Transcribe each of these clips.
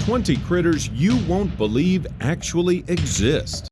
20 critters you won't believe actually exist.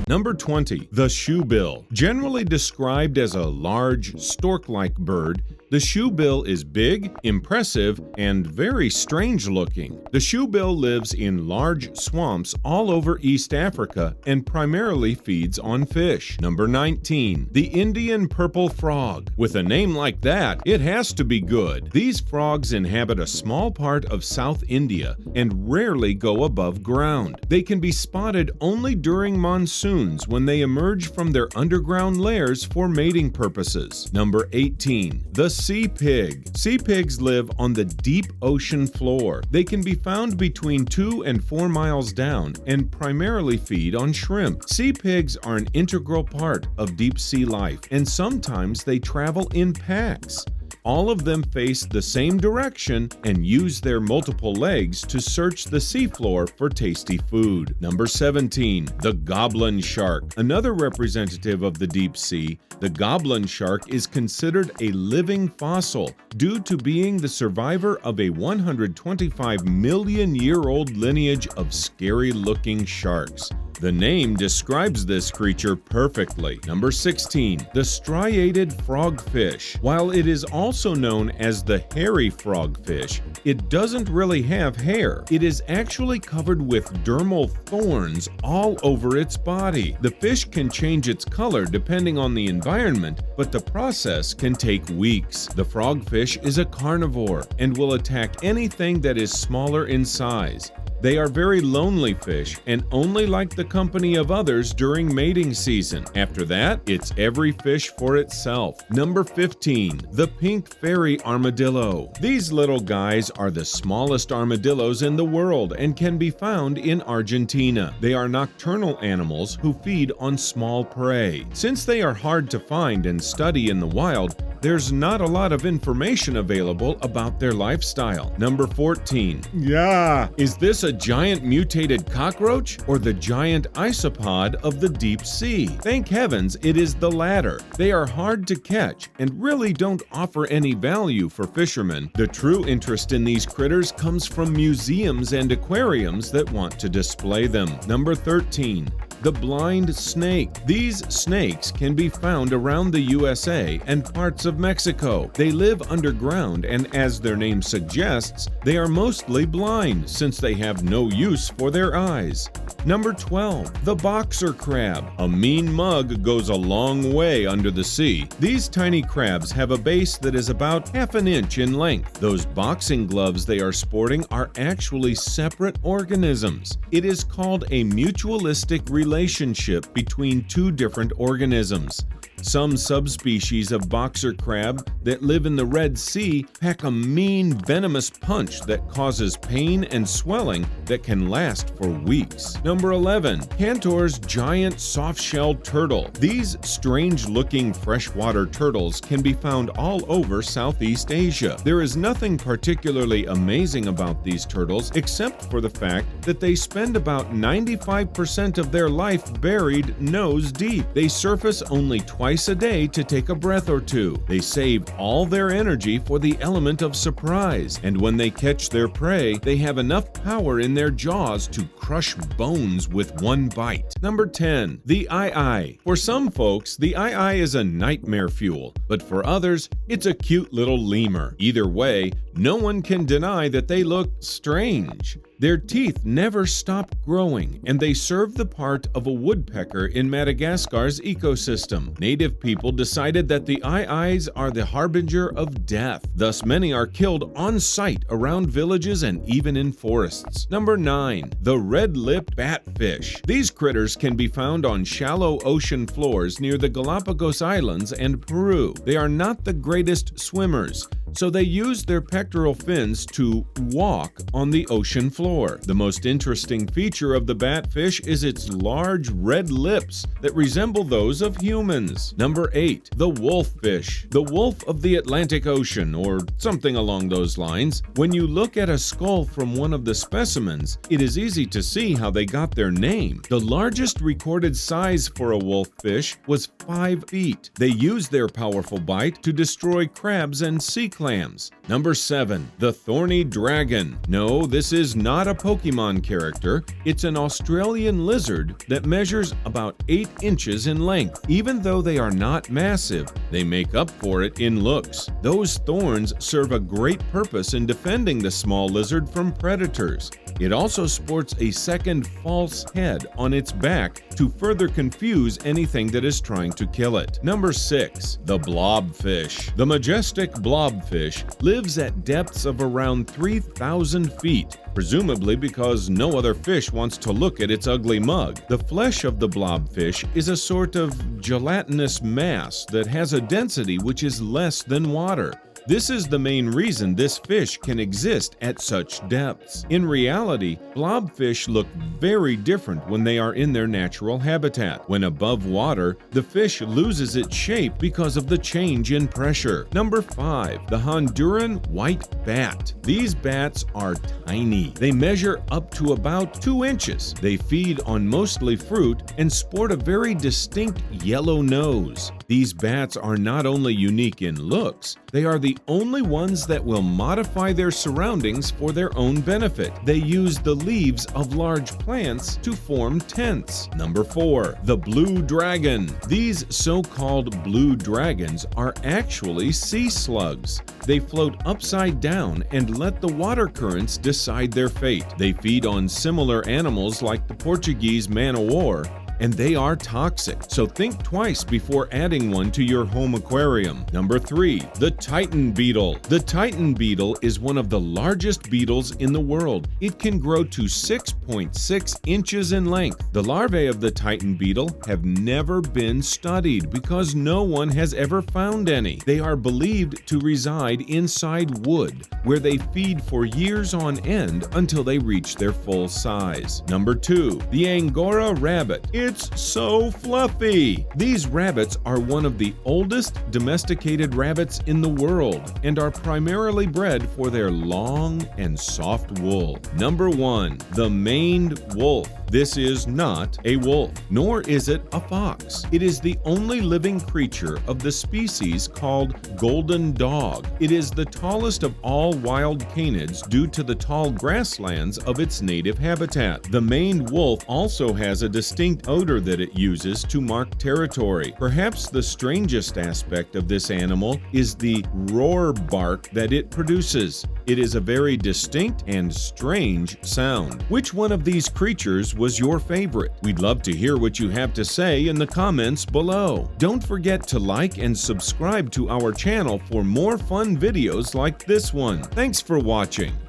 Number 20. The shoebill. Generally described as a large, stork-like bird, the shoebill is big, impressive, and very strange-looking. The shoebill lives in large swamps all over East Africa and primarily feeds on fish. Number 19. The Indian purple frog. With a name like that, it has to be good. These frogs inhabit a small part of South India and rarely go above ground. They can be spotted only during monsoons when they emerge from their underground lairs for mating purposes. Number 18. The sea pig. Sea pigs live on the deep ocean floor. They can be found between 2 and 4 miles down and primarily feed on shrimp. Sea pigs are an integral part of deep sea life, and sometimes they travel in packs. All of them face the same direction and use their multiple legs to search the seafloor for tasty food. Number 17. The Goblin Shark. Another representative of the deep sea, the Goblin Shark is considered a living fossil due to being the survivor of a 125-million-year-old lineage of scary-looking sharks. The name describes this creature perfectly. Number 16. The striated frogfish. While it is also known as the hairy frogfish, it doesn't really have hair. It is actually covered with dermal thorns all over its body. The fish can change its color depending on the environment, but the process can take weeks. The frogfish is a carnivore and will attack anything that is smaller in size. They are very lonely fish and only like the company of others during mating season. After that, it's every fish for itself. Number 15. The pink fairy armadillo. These little guys are the smallest armadillos in the world and can be found in Argentina. They are nocturnal animals who feed on small prey. Since they are hard to find and study in the wild, there's not a lot of information available about their lifestyle. Number 14. Yeah! Is this a giant mutated cockroach or the giant isopod of the deep sea? Thank heavens it is the latter. They are hard to catch and really don't offer any value for fishermen. The true interest in these critters comes from museums and aquariums that want to display them. Number 13. The blind snake. These snakes can be found around the USA and parts of Mexico. They live underground and, as their name suggests, they are mostly blind since they have no use for their eyes. Number 12. The boxer crab. A mean mug goes a long way under the sea. These tiny crabs have a base that is about half an inch in length. Those boxing gloves they are sporting are actually separate organisms. It is called a mutualistic relationship between two different organisms. Some subspecies of boxer crab that live in the Red Sea pack a mean, venomous punch that causes pain and swelling that can last for weeks. Number 11. Cantors giant softshell turtle. These strange-looking freshwater turtles can be found all over Southeast Asia. There is nothing particularly amazing about these turtles except for the fact that they spend about 95% of their life buried nose deep. They surface only twice a day to take a breath or two. They save all their energy for the element of surprise, and when they catch their prey, they have enough power in their jaws to crush bones with one bite. Number 10. The Aaye. For some folks, the Aaye is a nightmare fuel, but for others, it's a cute little lemur. Either way, no one can deny that they look strange. Their teeth never stop growing, and they serve the part of a woodpecker in Madagascar's ecosystem. Native people decided that the Aayes are the harbinger of death. Thus, many are killed on sight around villages and even in forests. Number 9. The red-lipped batfish. These critters can be found on shallow ocean floors near the Galapagos Islands and Peru. They are not the greatest swimmers, so they use their pectoral fins to walk on the ocean floor. The most interesting feature of the batfish is its large red lips that resemble those of humans. Number 8. The wolffish. The wolf of the Atlantic Ocean, or something along those lines. When you look at a skull from one of the specimens, it is easy to see how they got their name. The largest recorded size for a wolffish was 5 feet. They use their powerful bite to destroy crabs and sea clams. Number 7. The Thorny Dragon. No, this is not a Pokemon character. It's an Australian lizard that measures about 8 inches in length. Even though they are not massive, they make up for it in looks. Those thorns serve a great purpose in defending the small lizard from predators. It also sports a second false head on its back to further confuse anything that is trying to kill it. Number 6. The Blobfish. The majestic blobfish lives at depths of around 3,000 feet, presumably because no other fish wants to look at its ugly mug. The flesh of the blobfish is a sort of gelatinous mass that has a density which is less than water. This is the main reason this fish can exist at such depths. In reality, blobfish look very different when they are in their natural habitat. When above water, the fish loses its shape because of the change in pressure. Number 5. The Honduran White Bat. These bats are tiny. They measure up to about 2 inches. They feed on mostly fruit and sport a very distinct yellow nose. These bats are not only unique in looks, they are the only ones that will modify their surroundings for their own benefit. They use the leaves of large plants to form tents. Number 4. The Blue Dragon. These so-called blue dragons are actually sea slugs. They float upside down and let the water currents decide their fate. They feed on similar animals like the Portuguese man-o'-war, and they are toxic, so think twice before adding one to your home aquarium. Number 3. The Titan Beetle. The Titan Beetle is one of the largest beetles in the world. It can grow to 6.6 inches in length. The larvae of the Titan Beetle have never been studied because no one has ever found any. They are believed to reside inside wood, where they feed for years on end until they reach their full size. Number 2. The Angora Rabbit. It's so fluffy! These rabbits are one of the oldest domesticated rabbits in the world and are primarily bred for their long and soft wool. Number 1. The maned wolf. This is not a wolf, nor is it a fox. It is the only living creature of the species called golden dog. It is the tallest of all wild canids due to the tall grasslands of its native habitat. The maned wolf also has a distinct odor that it uses to mark territory. Perhaps the strangest aspect of this animal is the roar bark that it produces. It is a very distinct and strange sound. Which one of these creatures was your favorite? We'd love to hear what you have to say in the comments below. Don't forget to like and subscribe to our channel for more fun videos like this one. Thanks for watching.